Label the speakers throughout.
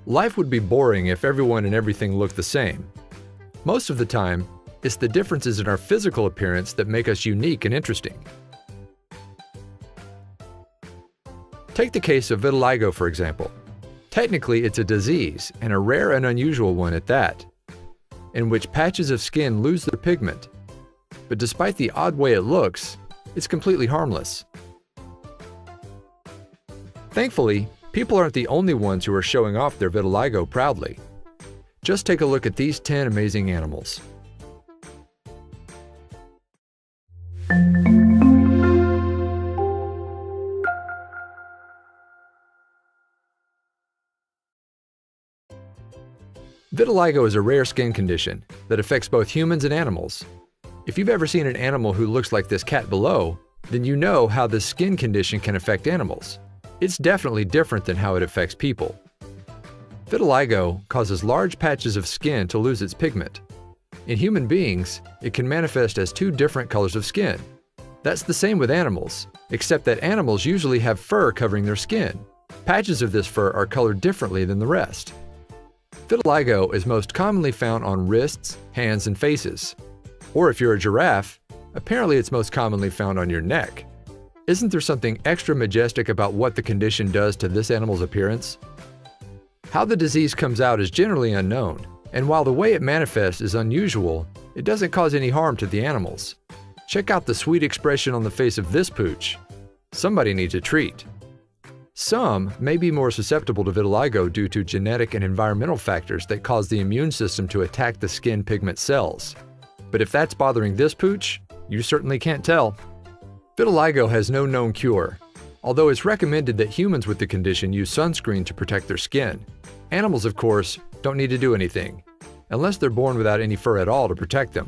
Speaker 1: Life would be boring if everyone and everything looked the same. Most of the time, it's the differences in our physical appearance that make us unique and interesting. Take the case of vitiligo, for example. Technically, it's a disease, and a rare and unusual one at that, in which patches of skin lose their pigment. But despite the odd way it looks, it's completely harmless. Thankfully, people aren't the only ones who are showing off their vitiligo proudly. Just take a look at these 10 amazing animals. Vitiligo is a rare skin condition that affects both humans and animals. If you've ever seen an animal who looks like this cat below, then you know how this skin condition can affect animals. It's definitely different than how it affects people. Vitiligo causes large patches of skin to lose its pigment. In human beings, it can manifest as two different colors of skin. That's the same with animals, except that animals usually have fur covering their skin. Patches of this fur are colored differently than the rest. Vitiligo is most commonly found on wrists, hands, and faces. Or if you're a giraffe, apparently it's most commonly found on your neck. Isn't there something extra majestic about what the condition does to this animal's appearance? How the disease comes out is generally unknown, and while the way it manifests is unusual, it doesn't cause any harm to the animals. Check out the sweet expression on the face of this pooch. Somebody needs a treat. Some may be more susceptible to vitiligo due to genetic and environmental factors that cause the immune system to attack the skin pigment cells. But if that's bothering this pooch, you certainly can't tell. Vitiligo has no known cure, although it's recommended that humans with the condition use sunscreen to protect their skin. Animals, of course, don't need to do anything, unless they're born without any fur at all to protect them.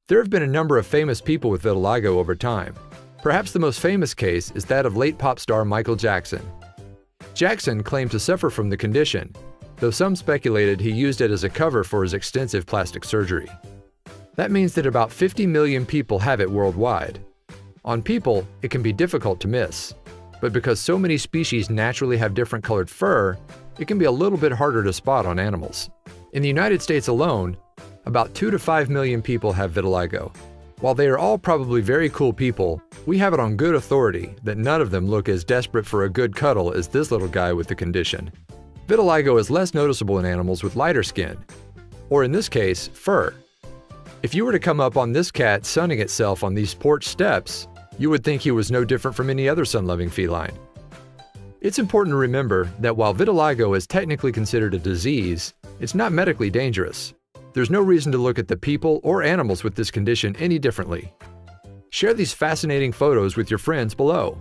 Speaker 1: There have been a number of famous people with vitiligo over time. Perhaps the most famous case is that of late pop star Michael Jackson. Jackson claimed to suffer from the condition, though some speculated he used it as a cover for his extensive plastic surgery. That means that about 50 million people have it worldwide. On people, it can be difficult to miss, but because so many species naturally have different colored fur, it can be a little bit harder to spot on animals. In the United States alone, about 2 to 5 million people have vitiligo. While they are all probably very cool people, we have it on good authority that none of them look as desperate for a good cuddle as this little guy with the condition. Vitiligo is less noticeable in animals with lighter skin, or in this case, fur. If you were to come up on this cat sunning itself on these porch steps, you would think he was no different from any other sun-loving feline. It's important to remember that while vitiligo is technically considered a disease, it's not medically dangerous. There's no reason to look at the people or animals with this condition any differently. Share these fascinating photos with your friends below.